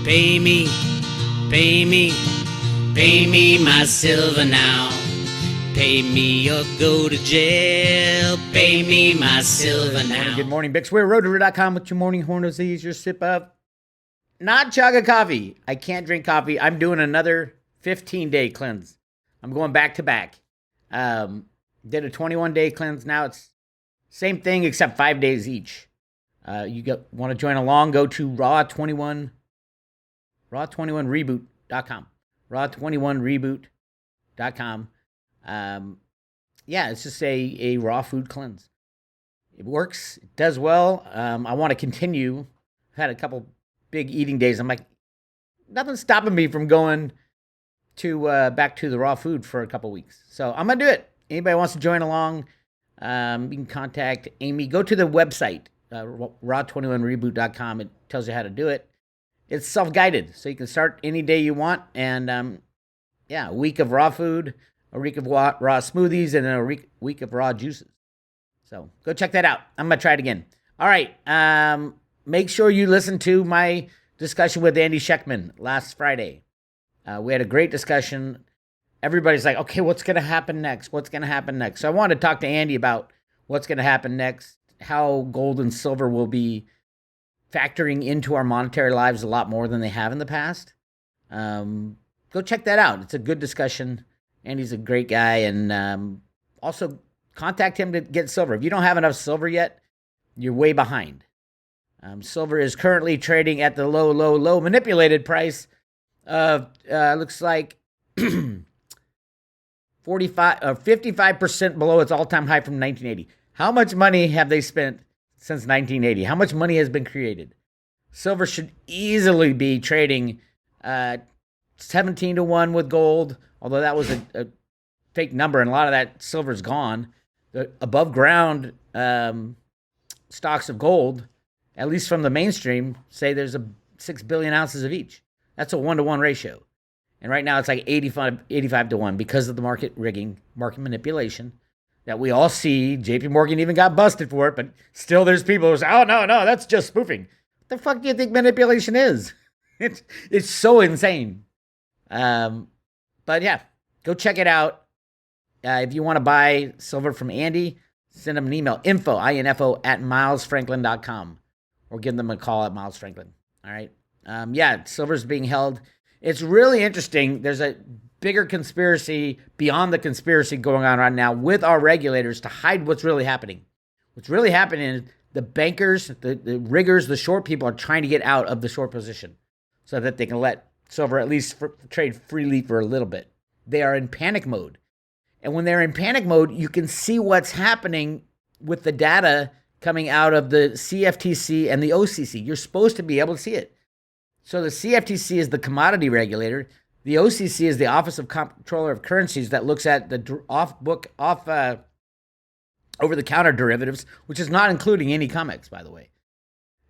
Pay me, pay me, pay me my silver now. Pay me or go to jail. Pay me my silver now. Good morning, Bix Weir, Road.com with your morning horn disease, your sip of not chaga coffee. I can't drink coffee. I'm doing another 15-day cleanse. I'm going back to back. Did a 21-day cleanse. Now it's same thing except 5 days each. Want to join along? Go to raw21reboot.com. raw21reboot.com. It's just a raw food cleanse. It works. It does well. I want to continue. I've had a couple big eating days. I'm like, nothing's stopping me from going to back to the raw food for a couple weeks. So I'm gonna do it. Anybody wants to join along, you can contact Amy. Go to the website, raw21reboot.com. It tells you how to do it. It's self-guided, so you can start any day you want. And a week of raw food, a week of raw smoothies, and then a week of raw juices. So go check that out. I'm gonna try it again. All right. Make sure you listen to my discussion with Andy Schechtman last Friday. We had a great discussion. Everybody's like, okay, what's going to happen next? What's going to happen next? So I wanted to talk to Andy about what's going to happen next, how gold and silver will be factoring into our monetary lives a lot more than they have in the past. Go check that out. It's a good discussion. Andy's a great guy. And also contact him to get silver. If you don't have enough silver yet, you're way behind. Silver is currently trading at the low manipulated price of, looks like 55% below its all-time high from 1980. How much money have they spent since 1980? How much money has been created? Silver should easily be trading 17-1 with gold, although that was a fake number, and a lot of that silver's gone. The above ground stocks of gold, at least from the mainstream, say there's 6 billion ounces of each. That's a 1-to-1 ratio. And right now it's like 85-1 because of the market rigging, market manipulation that we all see. JP Morgan even got busted for it, but still there's people who say, oh, no, that's just spoofing. What the fuck do you think manipulation is? It's so insane. But yeah, go check it out. If you want to buy silver from Andy, send him an email, info at milesfranklin.com, or give them a call at Miles Franklin. All right. Silver's being held. It's really interesting. There's a bigger conspiracy beyond the conspiracy going on right now with our regulators to hide what's really happening. What's really happening is the bankers, the riggers, the short people are trying to get out of the short position so that they can let silver at least trade freely for a little bit. They are in panic mode. And when they're in panic mode, you can see what's happening with the data coming out of the CFTC and the OCC. You're supposed to be able to see it. So the CFTC is the commodity regulator. The OCC is the Office of Comptroller of Currencies that looks at the over-the-counter derivatives, which is not including any COMEX, by the way.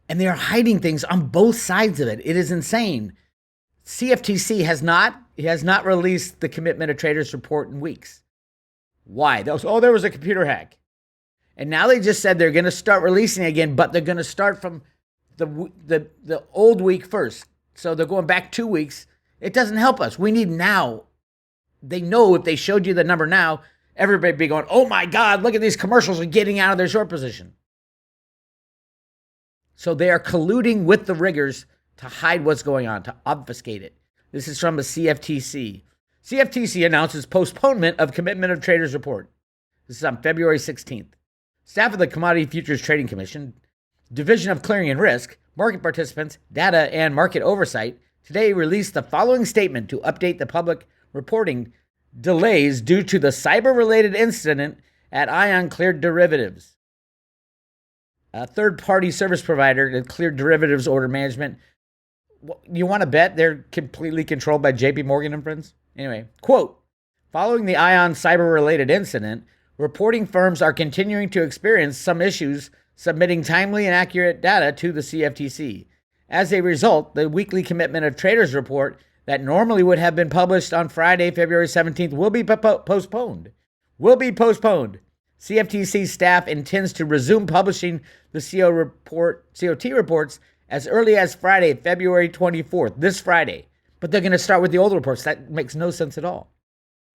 And they are hiding things on both sides of it. It is insane. CFTC has not released the Commitment of Traders report in weeks. Why? There was a computer hack. And now they just said they're going to start releasing again, but they're going to start from the old week first. So they're going back 2 weeks. It doesn't help us. We need now. They know if they showed you the number now, everybody would be going, oh my God, look at these commercials are getting out of their short position. So they are colluding with the riggers to hide what's going on, to obfuscate it. This is from the CFTC. CFTC announces postponement of Commitment of Traders report. This is on February 16th. Staff of the Commodity Futures Trading Commission, Division of Clearing and Risk, Market Participants, Data, and Market Oversight today released the following statement to update the public reporting delays due to the cyber-related incident at Ion Cleared Derivatives, a third-party service provider that cleared derivatives order management. You want to bet they're completely controlled by JP Morgan and friends? Anyway, quote, following the Ion cyber-related incident, reporting firms are continuing to experience some issues submitting timely and accurate data to the CFTC. As a result, the weekly Commitment of Traders report that normally would have been published on Friday, February 17th will be postponed. CFTC staff intends to resume publishing the COT reports as early as Friday, February 24th, this Friday. But they're going to start with the old reports. That makes no sense at all.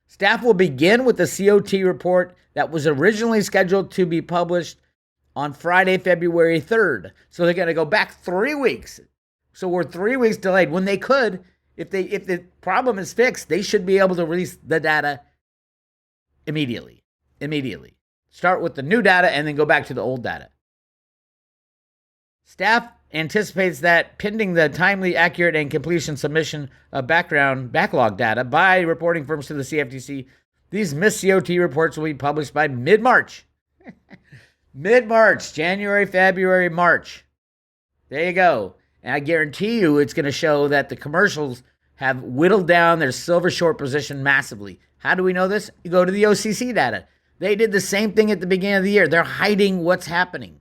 Staff will begin with the COT report that was originally scheduled to be published on Friday, February 3rd. So they're going to go back 3 weeks. So we're 3 weeks delayed when they could. If the problem is fixed, they should be able to release the data immediately. Start with the new data and then go back to the old data. Staff anticipates that pending the timely, accurate, and completion submission of background backlog data by reporting firms to the CFTC, these missed COT reports will be published by mid-March. Mid-March, January, February, March. There you go. And I guarantee you it's going to show that the commercials have whittled down their silver short position massively. How do we know this? You go to the OCC data. They did the same thing at the beginning of the year. They're hiding what's happening.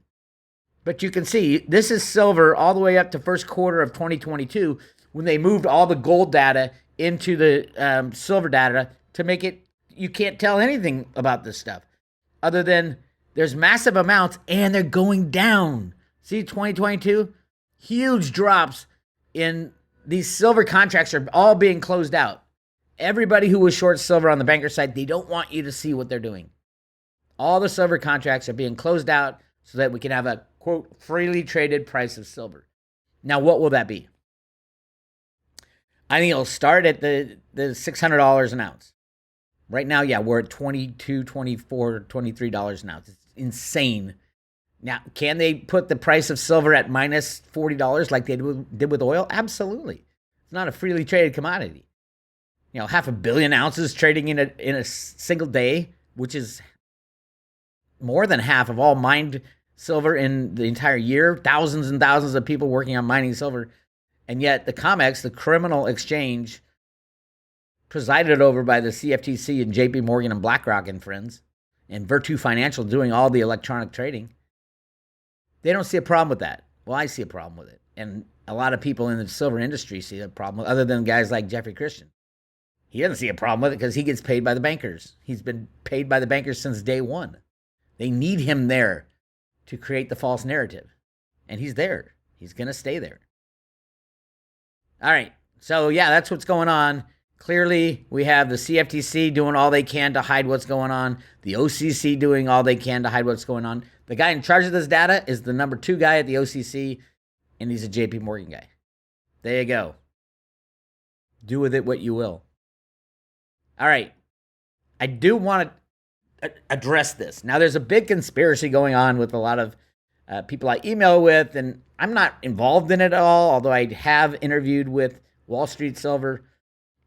But you can see this is silver all the way up to first quarter of 2022 when they moved all the gold data into the silver data to make it, you can't tell anything about this stuff other than there's massive amounts and they're going down. See 2022? Huge drops in these silver contracts are all being closed out. Everybody who was short silver on the banker side, they don't want you to see what they're doing. All the silver contracts are being closed out so that we can have a, quote, freely traded price of silver. Now, what will that be? I think it'll start at the $600 an ounce. Right now, yeah, we're at $22, $24, $23 an ounce. It's insane. Now, can they put the price of silver at minus $40 like they did with oil? Absolutely. It's not a freely traded commodity. 500 million ounces trading in a single day, which is more than half of all mined silver in the entire year. Thousands and thousands of people working on mining silver. And yet the COMEX, the criminal exchange, presided over by the CFTC and JP Morgan and BlackRock and friends, and Virtu Financial doing all the electronic trading, they don't see a problem with that. Well, I see a problem with it. And a lot of people in the silver industry see a problem with it, other than guys like Jeffrey Christian. He doesn't see a problem with it because he gets paid by the bankers. He's been paid by the bankers since day one. They need him there to create the false narrative. And he's there. He's going to stay there. All right. So, yeah, that's what's going on. Clearly, we have the CFTC doing all they can to hide what's going on. The OCC doing all they can to hide what's going on. The guy in charge of this data is the number 2 guy at the OCC, and he's a JP Morgan guy. There you go. Do with it what you will. All right. I do want to address this. Now, there's a big conspiracy going on with a lot of people I email with, and I'm not involved in it at all, although I have interviewed with Wall Street Silver.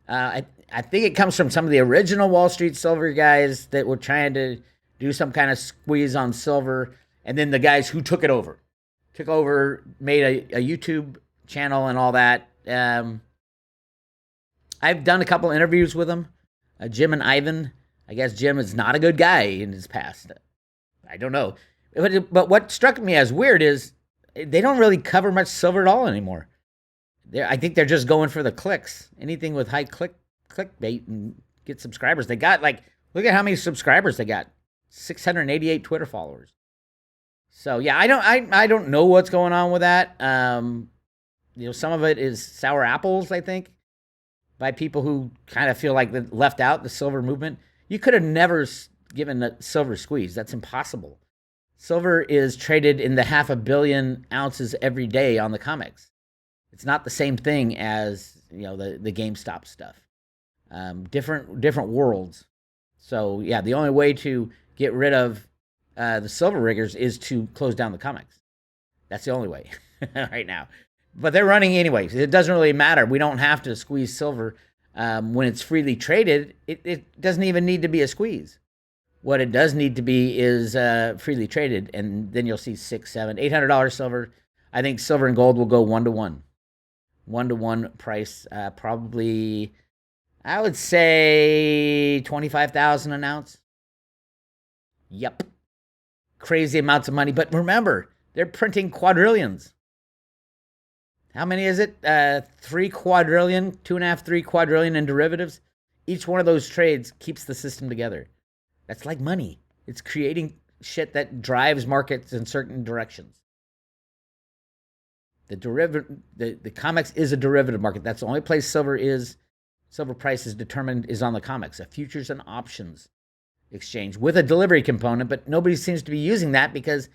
I think it comes from some of the original Wall Street Silver guys that were trying to do some kind of squeeze on silver, and then the guys who took over, made a YouTube channel and all that. I've done a couple interviews with them, Jim and Ivan. I guess Jim is not a good guy in his past. I don't know. But what struck me as weird is they don't really cover much silver at all anymore. I think they're just going for the clicks. Anything with high clickbait and get subscribers. They got look at how many subscribers they got. 688 Twitter followers. So yeah, I don't know what's going on with that. Some of it is sour apples, I think, by people who kind of feel like they left out the silver movement. You could have never given the silver squeeze. That's impossible. Silver is traded in the 500 million ounces every day on the COMEX. It's not the same thing as the GameStop stuff. Different worlds. So yeah, the only way to get rid of the silver riggers is to close down the COMEX. That's the only way right now. But they're running anyways. It doesn't really matter. We don't have to squeeze silver when it's freely traded. It doesn't even need to be a squeeze. What it does need to be is freely traded, and then you'll see $600, $700, $800 silver. I think silver and gold will go 1-to-1. 1-to-1 price, probably, I would say $25,000 an ounce. Yep. Crazy amounts of money. But remember, they're printing quadrillions. How many is it? 3 quadrillion, 2.5, 3 quadrillion in derivatives. Each one of those trades keeps the system together. That's like money. It's creating shit that drives markets in certain directions. The COMEX is a derivative market. That's the only place silver price is determined is on the COMEX, a futures and options exchange with a delivery component, but nobody seems to be using that because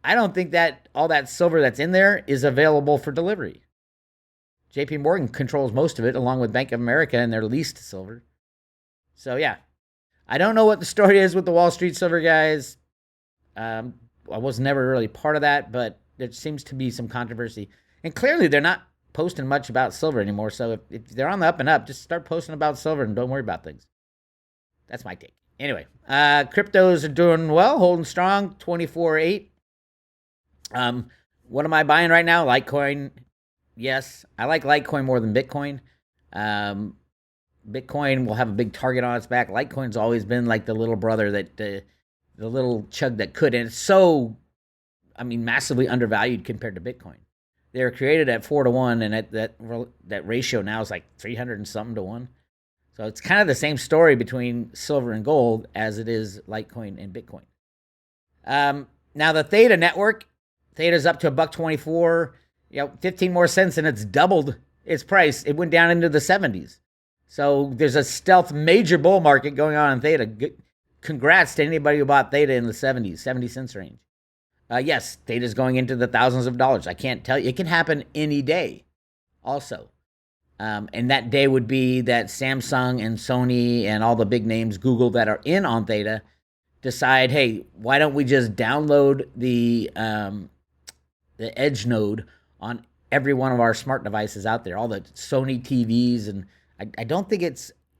I don't think that all that silver that's in there is available for delivery. JP Morgan controls most of it along with Bank of America and their leased silver. So yeah, I don't know what the story is with the Wall Street silver guys. I was never really part of that, but there seems to be some controversy. And clearly they're not posting much about silver anymore. So if they're on the up and up, just start posting about silver and don't worry about things. That's my take. Anyway, cryptos are doing well, holding strong, 24.8. What am I buying right now? Litecoin. Yes, I like Litecoin more than Bitcoin. Bitcoin will have a big target on its back. Litecoin's always been like the little brother that the little chug that could. And it's so, massively undervalued compared to Bitcoin. They were created at 4-to-1, and at that ratio now is like 300 and something to 1. So it's kind of the same story between silver and gold as it is Litecoin and Bitcoin. Now the Theta network, Theta's up to $1.24. 15 more cents, and it's doubled its price. It went down into the 70s. So there's a stealth major bull market going on in Theta. Congrats to anybody who bought Theta in the 70s, 70 cents range. Yes, Theta's going into the thousands of dollars. I can't tell you. It can happen any day also. And that day would be that Samsung and Sony and all the big names, Google, that are in on Theta, decide, hey, why don't we just download the Edge node on every one of our smart devices out there, all the Sony TVs. And I don't think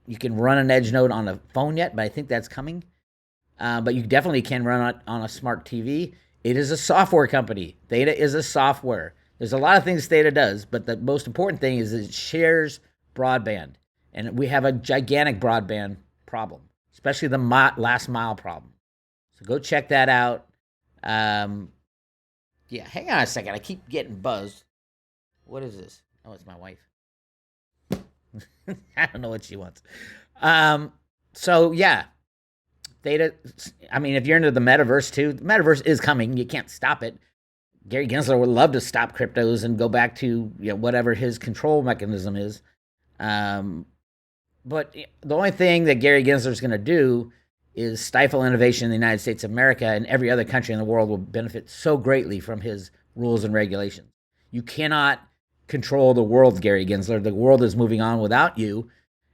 you can run an Edge node on a phone yet, but I think that's coming. But you definitely can run it on a smart TV. It is a software company. Theta is a software. There's a lot of things Theta does, but the most important thing is it shares broadband. And we have a gigantic broadband problem, especially the last mile problem. So go check that out. Hang on a second. I keep getting buzzed. What is this? Oh, it's my wife. I don't know what she wants. Theta, if you're into the metaverse too, the metaverse is coming. You can't stop it. Gary Gensler would love to stop cryptos and go back to whatever his control mechanism is. But the only thing that Gary Gensler is going to do is stifle innovation in the United States of America, and every other country in the world will benefit so greatly from his rules and regulations. You cannot control the world, Gary Gensler. The world is moving on without you.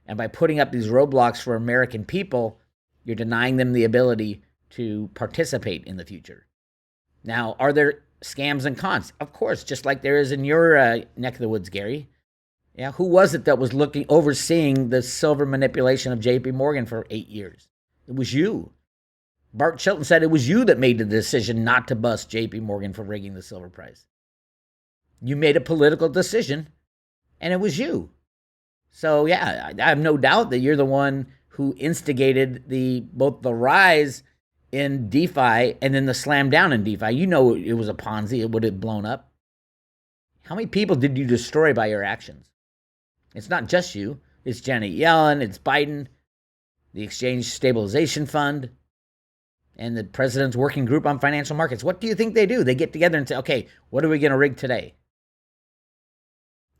And by putting up these roadblocks for American people, you're denying them the ability to participate in the future. Now, are there scams and cons? Of course, just like there is in your neck of the woods, Gary. Yeah, who was it that was overseeing the silver manipulation of JP Morgan for 8 years? It was you. Bart Chilton said it was you that made the decision not to bust JP Morgan for rigging the silver price. You made a political decision, and it was you. So, yeah, I have no doubt that you're the one who instigated both the rise in DeFi and then the slam down in DeFi. You know it was a Ponzi. It would have blown up. How many people did you destroy by your actions? It's not just you. It's Janet Yellen. It's Biden, the Exchange Stabilization Fund, and the President's Working Group on Financial Markets. What do you think they do? They get together and say, okay, what are we going to rig today?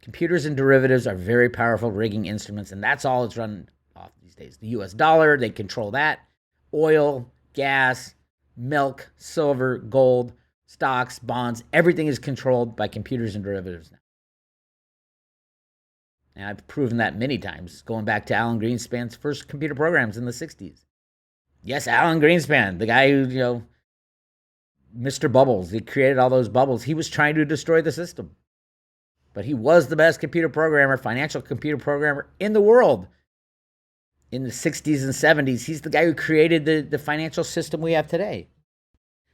Computers and derivatives are very powerful rigging instruments, and that's all it's run off these days. The US dollar, they control that. Oil, gas, milk, silver, gold, stocks, bonds, everything is controlled by computers and derivatives now. And I've proven that many times, going back to Alan Greenspan's first computer programs in the 60s. Yes, Alan Greenspan, the guy who, Mr. Bubbles, he created all those bubbles. He was trying to destroy the system. But he was the best computer programmer, financial computer programmer in the world in the 60s and 70s. He's the guy who created the financial system we have today.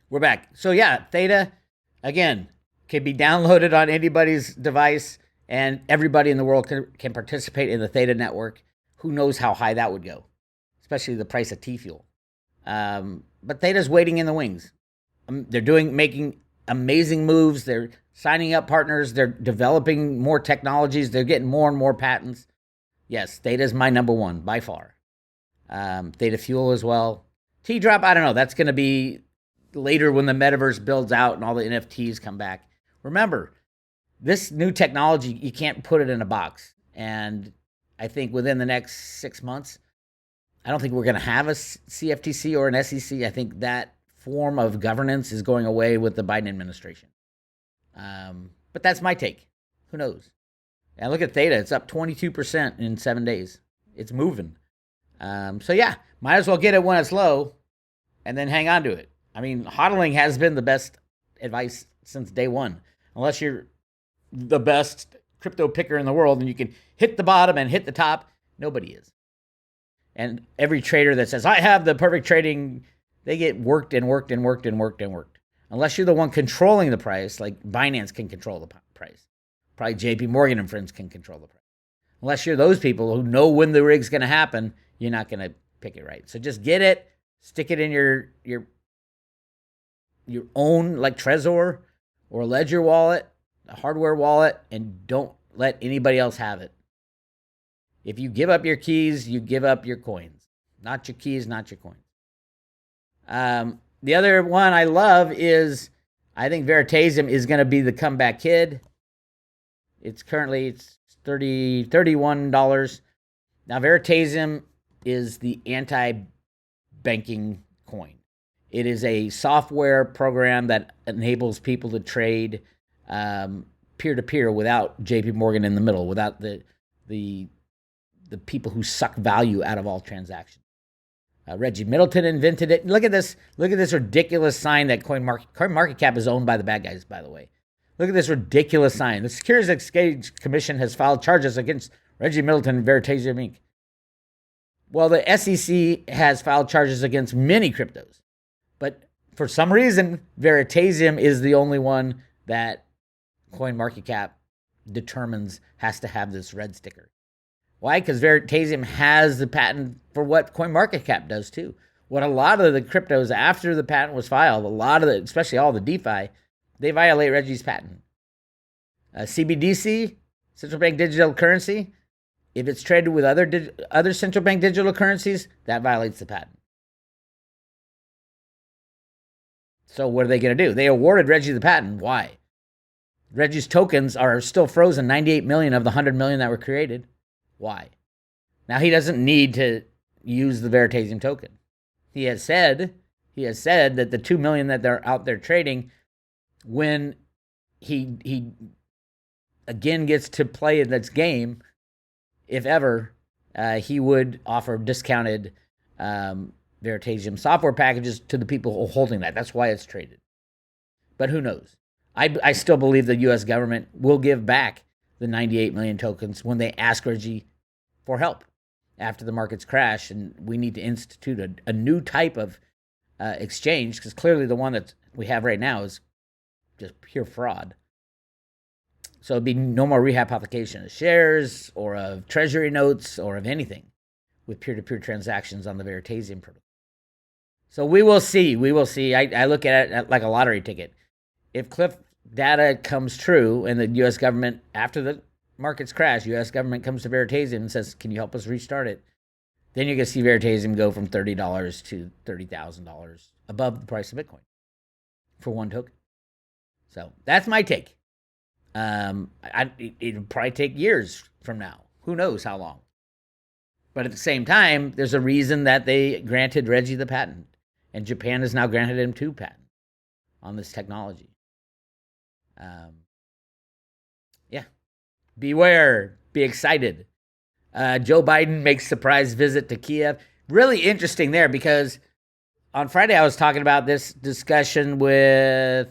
We're back. So yeah, Theta, again, can be downloaded on anybody's device, and everybody in the world can participate in the Theta network. Who knows how high that would go, especially the price of T-fuel. But Theta's waiting in the wings. They're making amazing moves. They're signing up partners. They're developing more technologies. They're getting more and more patents. Yes, Theta is my number one by far. Theta Fuel as well. T-Drop, I don't know. That's going to be later when the metaverse builds out and all the NFTs come back. Remember, this new technology, you can't put it in a box. And I think within the next 6 months, I don't think we're going to have a CFTC or an SEC. I think that form of governance is going away with the Biden administration. But that's my take. Who knows? And look at Theta. It's up 22% in 7 days. It's moving. So, yeah, might as well get it when it's low and then hang on to it. I mean, hodling has been the best advice since day one. Unless you're the best crypto picker in the world and you can hit the bottom and hit the top, nobody is. And every trader that says, I have the perfect trading, they get worked and worked and worked and worked and worked. Unless you're the one controlling the price, like Binance can control the price. Probably JP Morgan and friends can control the price. Unless you're those people who know when the rig's going to happen, you're not going to pick it right. So just get it, stick it in your own, like Trezor or Ledger wallet, a hardware wallet, and don't let anybody else have it. If you give up your keys, you give up your coins. Not your keys, not your coins. The other one I love is, I think Veritasium is going to be the comeback kid. It's currently $31. Now, Veritasium is the anti-banking coin. It is a software program that enables people to trade peer-to-peer without JP Morgan in the middle, without the people who suck value out of all transactions. Reggie Middleton invented it. Look at this ridiculous sign that CoinMarketCap is owned by the bad guys, by the way. Look at this ridiculous sign. The Securities Exchange Commission has filed charges against Reggie Middleton and Veritasium Inc. Well, the SEC has filed charges against many cryptos. But for some reason, Veritasium is the only one that CoinMarketCap determines has to have this red sticker. Why? Because Veritasium has the patent for what CoinMarketCap does too. What a lot of the cryptos after the patent was filed, especially all the DeFi, they violate Reggie's patent. CBDC, central bank digital currency, if it's traded with other central bank digital currencies, that violates the patent. So what are they going to do? They awarded Reggie the patent. Why? Reggie's tokens are still frozen, 98 million of the 100 million that were created. Why? Now, he doesn't need to use the Veritasium token. He has said that the 2 million that they're out there trading, when he again gets to play in this game, if ever, he would offer discounted Veritasium software packages to the people holding that. That's why it's traded. But who knows? I still believe the U.S. government will give back the 98 million tokens when they ask Reggie for help after the markets crash, and we need to institute a new type of exchange, because clearly the one that we have right now is just pure fraud. So it'd be no more rehypothecation of shares or of treasury notes or of anything with peer-to-peer transactions on the Veritasium protocol. So we will see. I look at it like a lottery ticket. If Cliff data comes true and the U.S. government, after the markets crash, U.S. government comes to Veritasium and says, can you help us restart it? Then you're going to see Veritasium go from $30 to $30,000 above the price of Bitcoin for one token. So that's my take. It'll probably take years from now. Who knows how long? But at the same time, there's a reason that they granted Reggie the patent. And Japan has now granted him 2 patents on this technology. Yeah. Beware. Be excited. Joe Biden makes surprise visit to Kiev. Really interesting there, because on Friday I was talking about this discussion with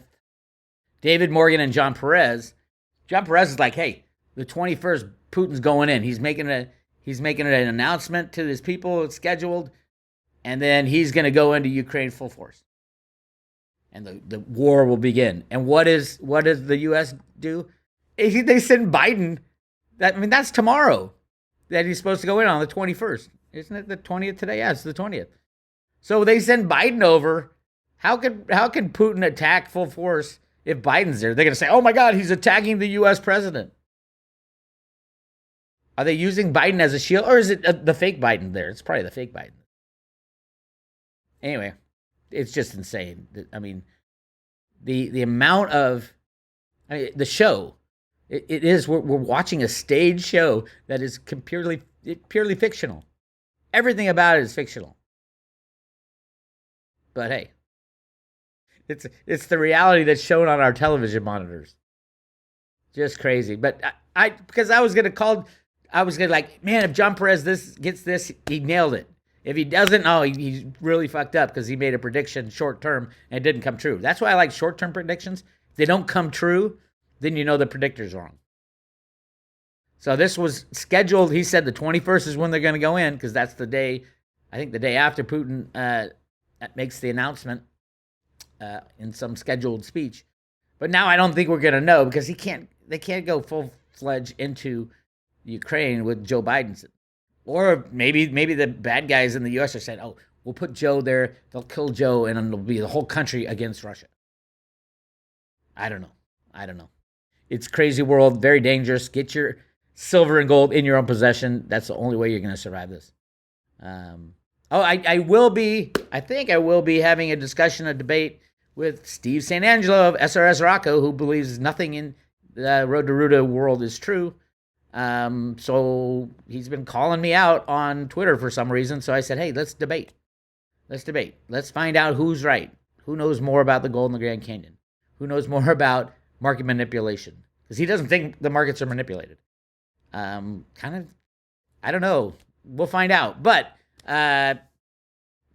David Morgan and John Perez. John Perez is like, hey, the 21st, Putin's going in. He's making an announcement to his people. It's scheduled. And then he's going to go into Ukraine full force. And the war will begin. And what does the U.S. do? They send Biden. That's tomorrow that he's supposed to go in on the 21st. Isn't it the 20th today? Yeah, it's the 20th. So they send Biden over. How can Putin attack full force if Biden's there? They're going to say, oh my God, he's attacking the U.S. president. Are they using Biden as a shield? Or is it the fake Biden there? It's probably the fake Biden. Anyway, it's just insane. I mean, the amount of, the show It is. We're watching a stage show that is purely fictional. Everything about it is fictional. But hey, it's the reality that's shown on our television monitors. Just crazy. But because I was gonna like, man, if John Perez gets this, he nailed it. If he doesn't, he's really fucked up because he made a prediction short term and it didn't come true. That's why I like short term predictions. If they don't come true, then you know the predictor's wrong. So this was scheduled. He said the 21st is when they're going to go in because that's the day, I think the day after Putin makes the announcement in some scheduled speech. But now I don't think we're going to know because they can't go full-fledged into Ukraine with Joe Biden. Or maybe the bad guys in the U.S. are saying, oh, we'll put Joe there, they'll kill Joe, and it'll be the whole country against Russia. I don't know. It's a crazy world, very dangerous. Get your silver and gold in your own possession. That's the only way you're going to survive this. I think I will be having a discussion, a debate with Steve Santangelo of SRS Rocco, who believes nothing in the Road to Ruta world is true. So he's been calling me out on Twitter for some reason. So I said, hey, let's debate. Let's find out who's right. Who knows more about the gold in the Grand Canyon? Who knows more about market manipulation? Because he doesn't think the markets are manipulated. I don't know. We'll find out. But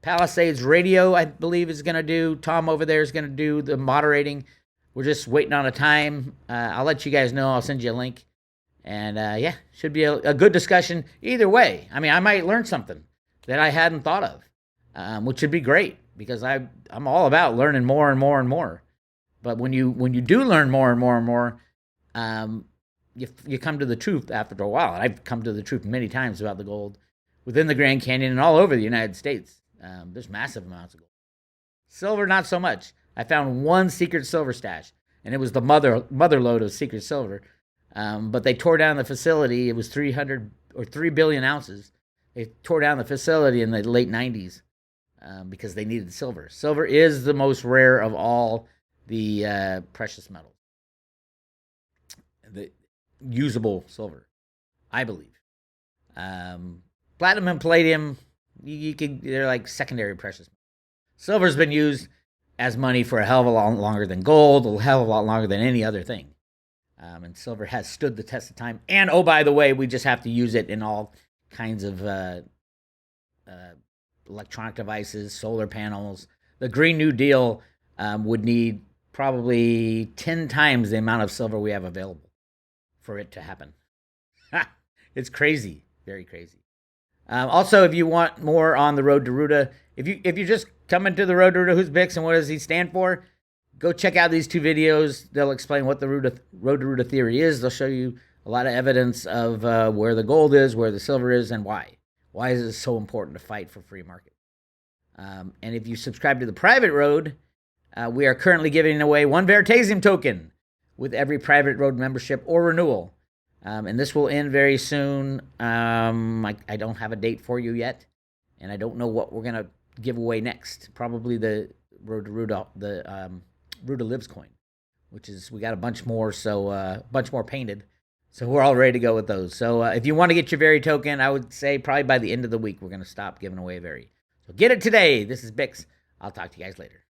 Palisades Radio, I believe, is going to do. Tom over there is going to do the moderating. We're just waiting on a time. I'll let you guys know. I'll send you a link. And should be a good discussion either way. I mean, I might learn something that I hadn't thought of, which would be great because I'm all about learning more and more and more. But when you do learn more and more and more, you come to the truth after a while. And I've come to the truth many times about the gold within the Grand Canyon and all over the United States. There's massive amounts of gold. Silver, not so much. I found one secret silver stash, and it was the mother lode of secret silver. But they tore down the facility. It was 300 or 3 billion ounces. They tore down the facility in the late 90s because they needed silver. Silver is the most rare of all the precious metals. The usable silver, I believe. Platinum and palladium, they're like secondary precious metals. Silver's been used as money for a hell of a lot longer than gold, a hell of a lot longer than any other thing. And silver has stood the test of time. And, oh, by the way, we just have to use it in all kinds of electronic devices, solar panels. The Green New Deal would need probably 10 times the amount of silver we have available for it to happen. It's crazy. Very crazy. Also, if you want more on the Road to Ruta, if you just come into the Road to Ruta, who's Bix and what does he stand for, go check out these two videos. They'll explain what the Road to Ruta theory is. They'll show you a lot of evidence of where the gold is, where the silver is, and why. Why is it so important to fight for free market? And if you subscribe to the private road, we are currently giving away one Veritasium token with every private road membership or renewal. And this will end very soon. I don't have a date for you yet, and I don't know what we're going to give away next. Probably the Road to Ruta, the Ruta Lives coin, which is, we got a bunch more, so a bunch more painted. So we're all ready to go with those. So if you want to get your Very token, I would say probably by the end of the week, we're going to stop giving away Very. So get it today. This is Bix. I'll talk to you guys later.